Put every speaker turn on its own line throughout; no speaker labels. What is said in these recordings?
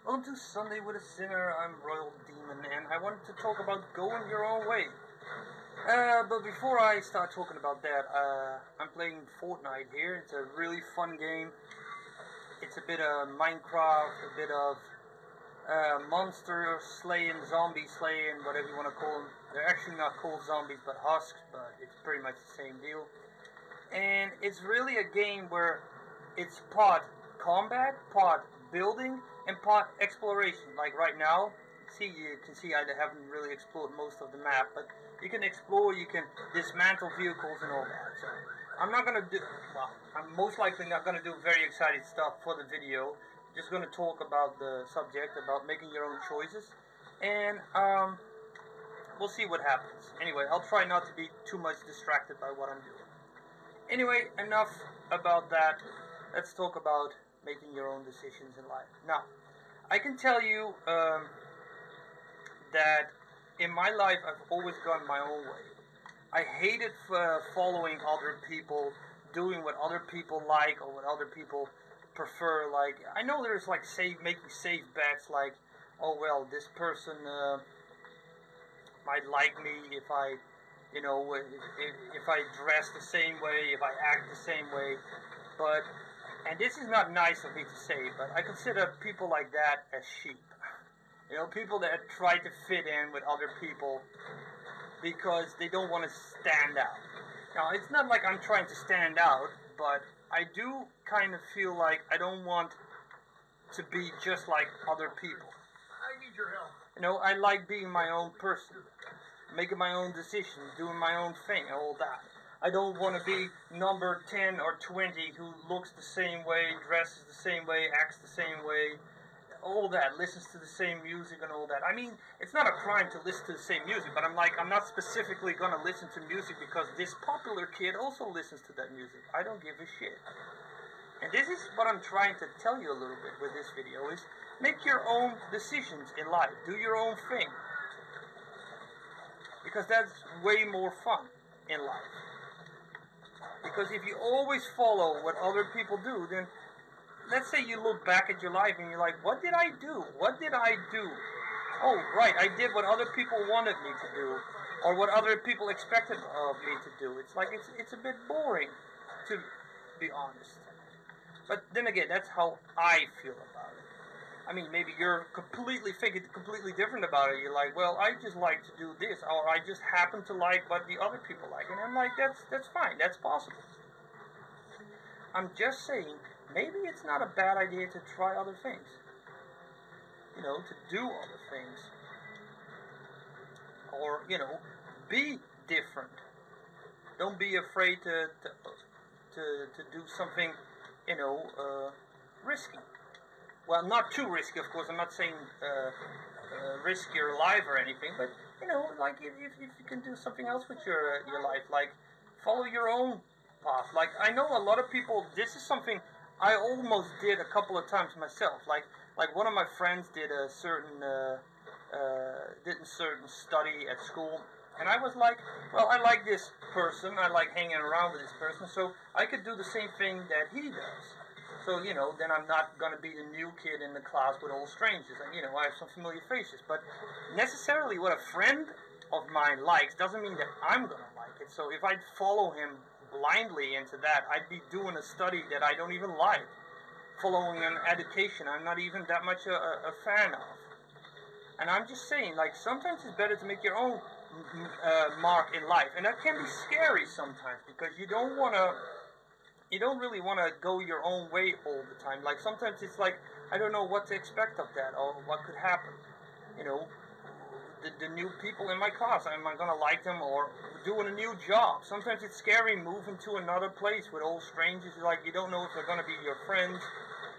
Welcome to Sunday with a Sinner. I'm Royal Demon, and I wanted to talk about going your own way. But before I start talking about that, I'm playing Fortnite here. It's a really fun game. It's a bit of Minecraft, a bit of monster slaying, zombie slaying, whatever you want to call them. They're actually not called zombies, but husks, but it's pretty much the same deal. And it's really a game where it's part combat, part building, and part exploration. Like right now, you can see I haven't really explored most of the map, but you can explore, you can dismantle vehicles and all that. So I'm not gonna do, well, I'm most likely not gonna do very exciting stuff for the video. Just gonna talk about the subject, about making your own choices, and we'll see what happens. Anyway, I'll try not to be too much distracted by what I'm doing. Anyway, enough about that. Let's talk about making your own decisions in life. Now, I can tell you that in my life I've always gone my own way. I hated following other people, doing what other people like or what other people prefer. Like, I know there's like making safe bets, like, oh well, this person might like me if I, if I dress the same way, if I act the same way. But, and this is not nice of me to say, but I consider people like that as sheep. You know, people that try to fit in with other people because they don't want to stand out. Now, it's not like I'm trying to stand out, but I do kind of feel like I don't want to be just like other people.
I need your help.
You know, I like being my own person, making my own decisions, doing my own thing, all that. I don't want to be number 10 or 20 who looks the same way, dresses the same way, acts the same way, all that, listens to the same music and all that. I mean, it's not a crime to listen to the same music, but I'm not specifically going to listen to music because this popular kid also listens to that music. I don't give a shit. And this is what I'm trying to tell you a little bit with this video, is make your own decisions in life. Do your own thing. Because that's way more fun in life. Because if you always follow what other people do, then let's say you look back at your life and you're like, what did I do? What did I do? Oh, right, I did what other people wanted me to do, or what other people expected of me to do. It's like, it's a bit boring, to be honest. But then again, that's how I feel about it. I mean, maybe you're thinking completely different about it. You're like, well, I just like to do this, or I just happen to like what the other people like. And I'm like, that's fine, that's possible. I'm just saying, maybe it's not a bad idea to try other things. You know, to do other things. Or, be different. Don't be afraid to do something, risky. Well, not too risky, of course. I'm not saying risk your life or anything, but like if you can do something else with your life, like follow your own path. Like, I know a lot of people. This is something I almost did a couple of times myself. Like one of my friends did a certain study at school, and I was like, well, I like this person. I like hanging around with this person, so I could do the same thing that he does. So, then I'm not going to be the new kid in the class with all strangers. And, I have some familiar faces. But necessarily what a friend of mine likes doesn't mean that I'm going to like it. So if I'd follow him blindly into that, I'd be doing a study that I don't even like. Following an education I'm not even that much a fan of. And I'm just saying, like, sometimes it's better to make your own mark in life. And that can be scary sometimes because you don't really want to go your own way all the time. Like, sometimes it's like, I don't know what to expect of that or what could happen. The new people in my class, am I going to like them, or doing a new job? Sometimes it's scary moving to another place with all strangers. Like, you don't know if they're going to be your friends,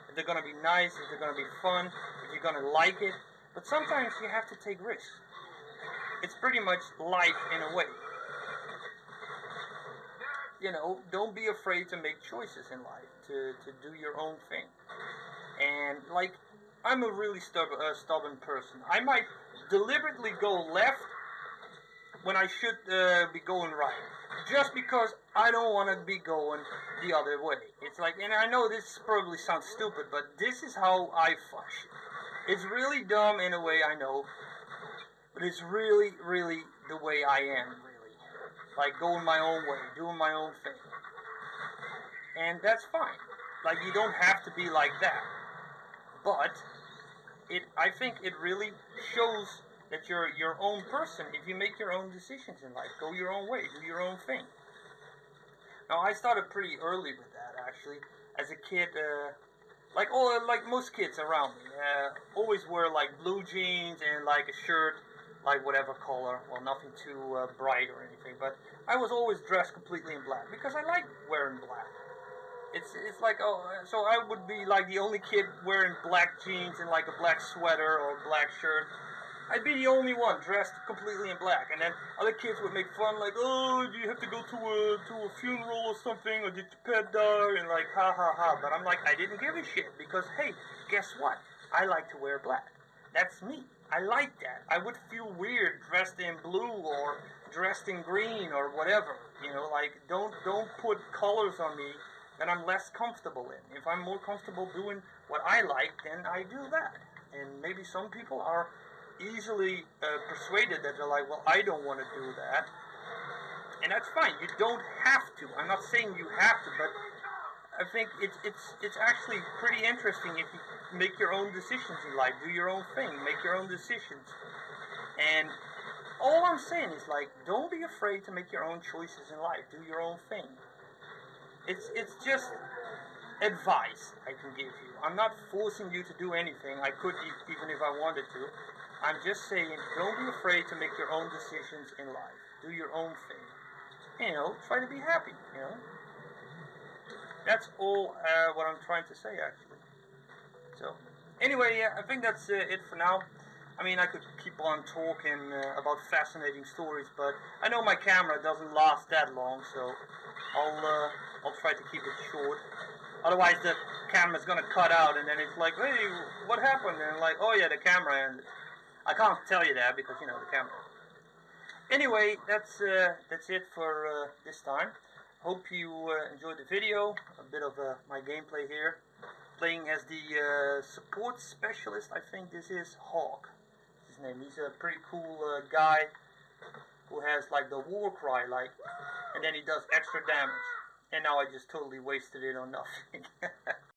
if they're going to be nice, if they're going to be fun, if you're going to like it. But sometimes you have to take risks. It's pretty much life in a way. Don't be afraid to make choices in life, to do your own thing. And, like, I'm a really stubborn person. I might deliberately go left when I should be going right, just because I don't want to be going the other way. It's like, and I know this probably sounds stupid, but this is how I function. It's really dumb in a way, I know, but it's really, really the way I am, really. Like going my own way, doing my own thing. And that's fine. Like you don't have to be like that. But I think it really shows that you're your own person if you make your own decisions in life. Go your own way, do your own thing. Now I started pretty early with that actually. As a kid, like most kids around me, always wear like blue jeans and like a shirt, like whatever color. Well, nothing too bright or anything, but I was always dressed completely in black because I like wearing black. It's like, oh, so I would be like the only kid wearing black jeans and like a black sweater or black shirt. I'd be the only one dressed completely in black, and then other kids would make fun, like, oh, do you have to go to a funeral or something, or did your pet die, and like, ha ha ha. But I'm like, I didn't give a shit, because hey, guess what? I like to wear black. That's me. I like that. I would feel weird dressed in blue or dressed in green or whatever. You know, like, don't put colors on me that I'm less comfortable in. If I'm more comfortable doing what I like, then I do that. And maybe some people are easily persuaded that they're like, well, I don't want to do that. And that's fine. You don't have to. I'm not saying you have to, but I think it's actually pretty interesting if you make your own decisions in life, do your own thing, make your own decisions. And all I'm saying is, like, don't be afraid to make your own choices in life. Do your own thing. It's just advice I can give you. I'm not forcing you to do anything. I could even if I wanted to. I'm just saying, don't be afraid to make your own decisions in life. Do your own thing. You know, try to be happy, you know. That's all what I'm trying to say, actually. So, anyway, yeah, I think that's it for now. I mean, I could keep on talking about fascinating stories, but I know my camera doesn't last that long, so I'll try to keep it short. Otherwise, the camera's gonna cut out, and then it's like, hey, what happened? And like, oh yeah, the camera ended. I can't tell you that because, you know, the camera. Anyway, that's it for this time. Hope you enjoyed the video. A bit of my gameplay here. Playing as the support specialist. I think this is Hawk. His name. He's a pretty cool guy who has like the war cry, like, and then he does extra damage. And now I just totally wasted it on nothing.